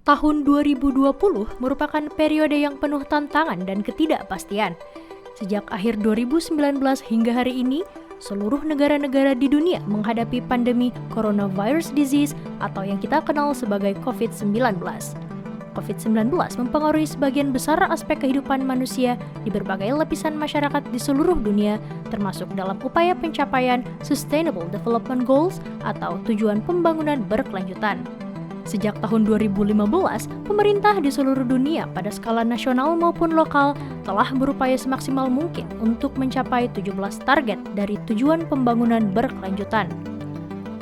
Tahun 2020 merupakan periode yang penuh tantangan dan ketidakpastian. Sejak akhir 2019 hingga hari ini, seluruh negara-negara di dunia menghadapi pandemi coronavirus disease atau yang kita kenal sebagai COVID-19. COVID-19 mempengaruhi sebagian besar aspek kehidupan manusia di berbagai lapisan masyarakat di seluruh dunia, termasuk dalam upaya pencapaian Sustainable Development Goals atau tujuan pembangunan berkelanjutan. Sejak tahun 2015, pemerintah di seluruh dunia pada skala nasional maupun lokal telah berupaya semaksimal mungkin untuk mencapai 17 target dari tujuan pembangunan berkelanjutan.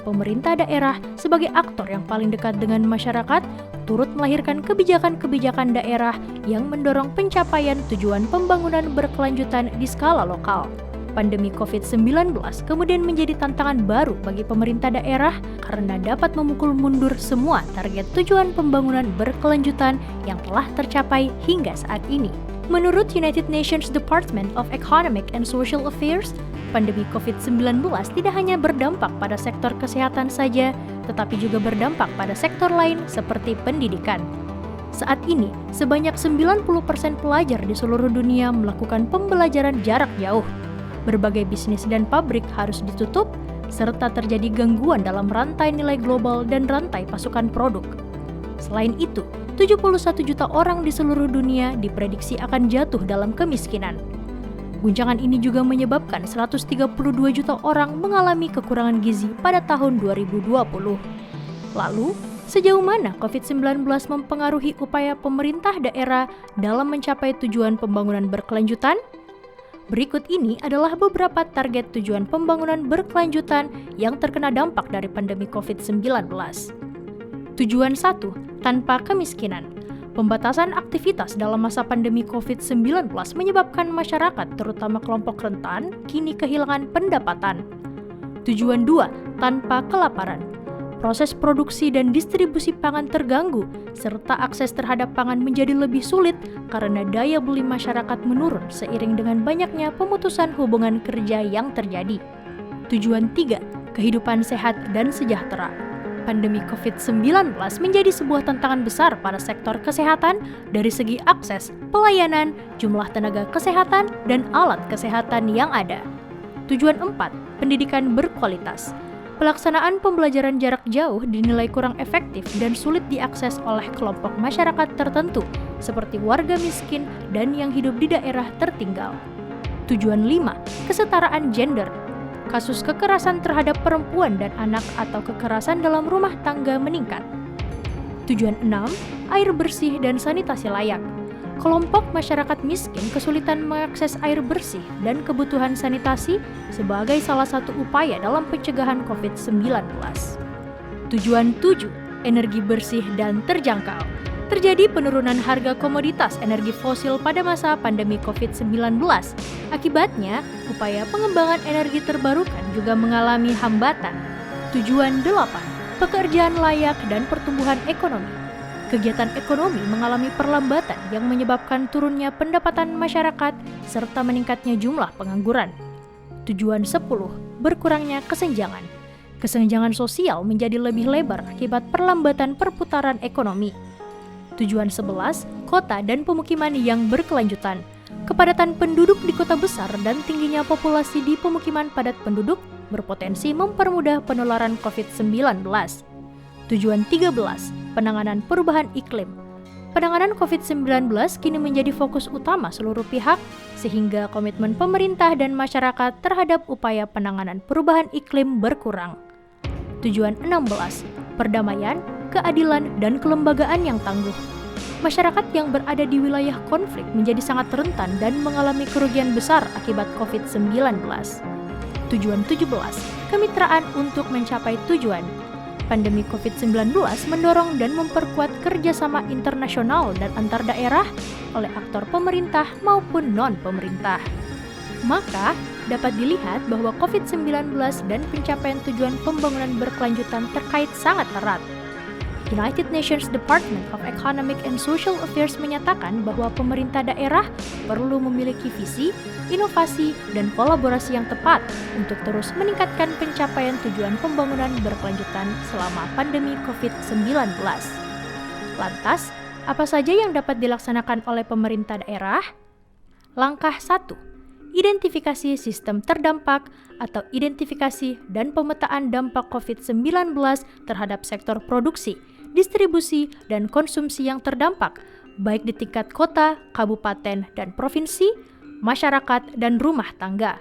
Pemerintah daerah sebagai aktor yang paling dekat dengan masyarakat turut melahirkan kebijakan-kebijakan daerah yang mendorong pencapaian tujuan pembangunan berkelanjutan di skala lokal. Pandemi COVID-19 kemudian menjadi tantangan baru bagi pemerintah daerah karena dapat memukul mundur semua target tujuan pembangunan berkelanjutan yang telah tercapai hingga saat ini. Menurut United Nations Department of Economic and Social Affairs, pandemi COVID-19 tidak hanya berdampak pada sektor kesehatan saja, tetapi juga berdampak pada sektor lain seperti pendidikan. Saat ini, sebanyak 90% pelajar di seluruh dunia melakukan pembelajaran jarak jauh. Berbagai bisnis dan pabrik harus ditutup, serta terjadi gangguan dalam rantai nilai global dan rantai pasokan produk. Selain itu, 71 juta orang di seluruh dunia diprediksi akan jatuh dalam kemiskinan. Guncangan ini juga menyebabkan 132 juta orang mengalami kekurangan gizi pada tahun 2020. Lalu, sejauh mana COVID-19 mempengaruhi upaya pemerintah daerah dalam mencapai tujuan pembangunan berkelanjutan? Berikut ini adalah beberapa target tujuan pembangunan berkelanjutan yang terkena dampak dari pandemi COVID-19. Tujuan 1. Tanpa kemiskinan. Pembatasan aktivitas dalam masa pandemi COVID-19 menyebabkan masyarakat, terutama kelompok rentan, kini kehilangan pendapatan. Tujuan 2. Tanpa kelaparan. Proses produksi dan distribusi pangan terganggu, serta akses terhadap pangan menjadi lebih sulit karena daya beli masyarakat menurun seiring dengan banyaknya pemutusan hubungan kerja yang terjadi. Tujuan 3. Kehidupan sehat dan sejahtera. Pandemi COVID-19 menjadi sebuah tantangan besar pada sektor kesehatan dari segi akses, pelayanan, jumlah tenaga kesehatan, dan alat kesehatan yang ada. Tujuan 4. Pendidikan berkualitas. Pelaksanaan pembelajaran jarak jauh dinilai kurang efektif dan sulit diakses oleh kelompok masyarakat tertentu, seperti warga miskin dan yang hidup di daerah tertinggal. Tujuan 5. Kesetaraan gender. Kasus kekerasan terhadap perempuan dan anak atau kekerasan dalam rumah tangga meningkat. Tujuan 6. Air bersih dan sanitasi layak. Kelompok masyarakat miskin kesulitan mengakses air bersih dan kebutuhan sanitasi sebagai salah satu upaya dalam pencegahan COVID-19. Tujuan 7. Energi bersih dan terjangkau. Terjadi penurunan harga komoditas energi fosil pada masa pandemi COVID-19. Akibatnya, upaya pengembangan energi terbarukan juga mengalami hambatan. Tujuan 8. Pekerjaan layak dan pertumbuhan ekonomi. Kegiatan ekonomi mengalami perlambatan yang menyebabkan turunnya pendapatan masyarakat serta meningkatnya jumlah pengangguran. Tujuan 10. Berkurangnya kesenjangan. Kesenjangan sosial menjadi lebih lebar akibat perlambatan perputaran ekonomi. Tujuan 11. Kota dan pemukiman yang berkelanjutan. Kepadatan penduduk di kota besar dan tingginya populasi di pemukiman padat penduduk berpotensi mempermudah penularan COVID-19. Tujuan 13. Penanganan perubahan iklim. Penanganan COVID-19 kini menjadi fokus utama seluruh pihak, sehingga komitmen pemerintah dan masyarakat terhadap upaya penanganan perubahan iklim berkurang. Tujuan 16. Perdamaian, keadilan, dan kelembagaan yang tangguh. Masyarakat yang berada di wilayah konflik menjadi sangat rentan dan mengalami kerugian besar akibat COVID-19. Tujuan 17. Kemitraan untuk mencapai tujuan. Pandemi COVID-19 mendorong dan memperkuat kerjasama internasional dan antar daerah oleh aktor pemerintah maupun non-pemerintah. Maka, dapat dilihat bahwa COVID-19 dan pencapaian tujuan pembangunan berkelanjutan terkait sangat erat. United Nations Department of Economic and Social Affairs menyatakan bahwa pemerintah daerah perlu memiliki visi, inovasi, dan kolaborasi yang tepat untuk terus meningkatkan pencapaian tujuan pembangunan berkelanjutan selama pandemi COVID-19. Lantas, apa saja yang dapat dilaksanakan oleh pemerintah daerah? Langkah 1. Identifikasi sistem terdampak atau identifikasi dan pemetaan dampak COVID-19 terhadap sektor produksi, distribusi, dan konsumsi yang terdampak, baik di tingkat kota, kabupaten, dan provinsi, masyarakat, dan rumah tangga.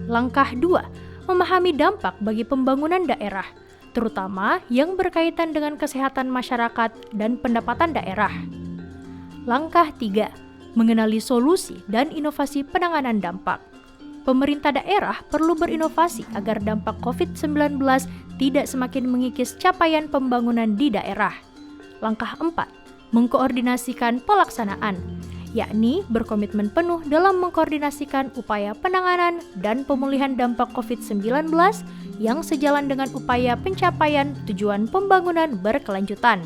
Langkah 2. Memahami dampak bagi pembangunan daerah, terutama yang berkaitan dengan kesehatan masyarakat dan pendapatan daerah. Langkah 3. Mengenali solusi dan inovasi penanganan dampak. Pemerintah daerah perlu berinovasi agar dampak COVID-19 tidak semakin mengikis capaian pembangunan di daerah. Langkah 4. Mengkoordinasikan pelaksanaan, yakni berkomitmen penuh dalam mengkoordinasikan upaya penanganan dan pemulihan dampak COVID-19 yang sejalan dengan upaya pencapaian tujuan pembangunan berkelanjutan.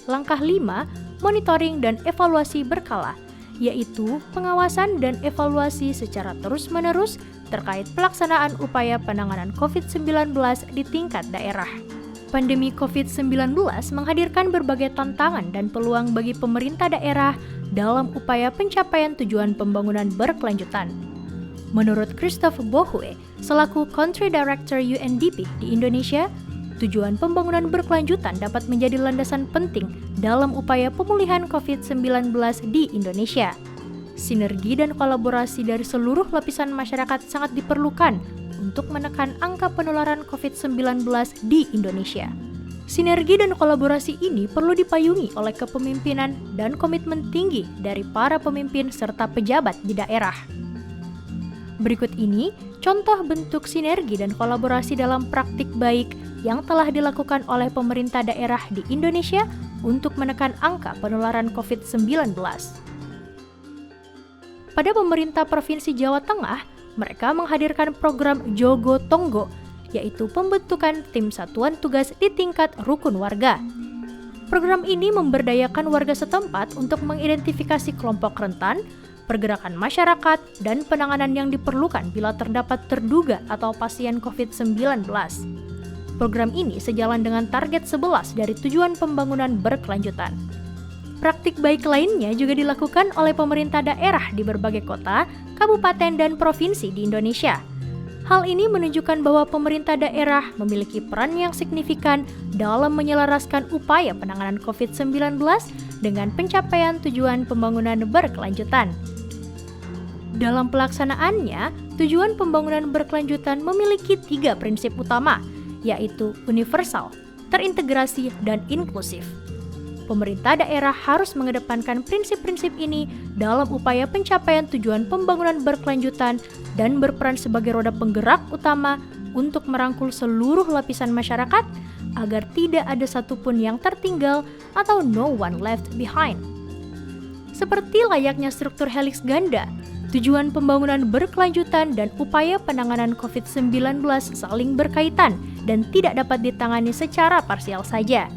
Langkah 5. Monitoring dan evaluasi berkala, yaitu pengawasan dan evaluasi secara terus-menerus terkait pelaksanaan upaya penanganan COVID-19 di tingkat daerah. Pandemi COVID-19 menghadirkan berbagai tantangan dan peluang bagi pemerintah daerah dalam upaya pencapaian tujuan pembangunan berkelanjutan. Menurut Christophe Bohue, selaku Country Director UNDP di Indonesia, tujuan pembangunan berkelanjutan dapat menjadi landasan penting dalam upaya pemulihan COVID-19 di Indonesia. Sinergi dan kolaborasi dari seluruh lapisan masyarakat sangat diperlukan untuk menekan angka penularan COVID-19 di Indonesia. Sinergi dan kolaborasi ini perlu dipayungi oleh kepemimpinan dan komitmen tinggi dari para pemimpin serta pejabat di daerah. Berikut ini contoh bentuk sinergi dan kolaborasi dalam praktik baik yang telah dilakukan oleh pemerintah daerah di Indonesia untuk menekan angka penularan COVID-19. Pada pemerintah Provinsi Jawa Tengah, mereka menghadirkan program Jogo Tonggo, yaitu pembentukan tim satuan tugas di tingkat rukun warga. Program ini memberdayakan warga setempat untuk mengidentifikasi kelompok rentan, pergerakan masyarakat, dan penanganan yang diperlukan bila terdapat terduga atau pasien COVID-19. Program ini sejalan dengan target 11 dari tujuan pembangunan berkelanjutan. Praktik baik lainnya juga dilakukan oleh pemerintah daerah di berbagai kota, kabupaten, dan provinsi di Indonesia. Hal ini menunjukkan bahwa pemerintah daerah memiliki peran yang signifikan dalam menyelaraskan upaya penanganan COVID-19 dengan pencapaian tujuan pembangunan berkelanjutan. Dalam pelaksanaannya, tujuan pembangunan berkelanjutan memiliki 3 prinsip utama, yaitu universal, terintegrasi, dan inklusif. Pemerintah daerah harus mengedepankan prinsip-prinsip ini dalam upaya pencapaian tujuan pembangunan berkelanjutan dan berperan sebagai roda penggerak utama untuk merangkul seluruh lapisan masyarakat agar tidak ada satupun yang tertinggal atau no one left behind. Seperti layaknya struktur heliks ganda, tujuan pembangunan berkelanjutan dan upaya penanganan COVID-19 saling berkaitan dan tidak dapat ditangani secara parsial saja.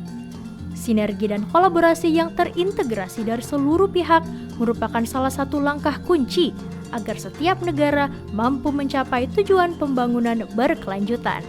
Sinergi dan kolaborasi yang terintegrasi dari seluruh pihak merupakan salah satu langkah kunci agar setiap negara mampu mencapai tujuan pembangunan berkelanjutan.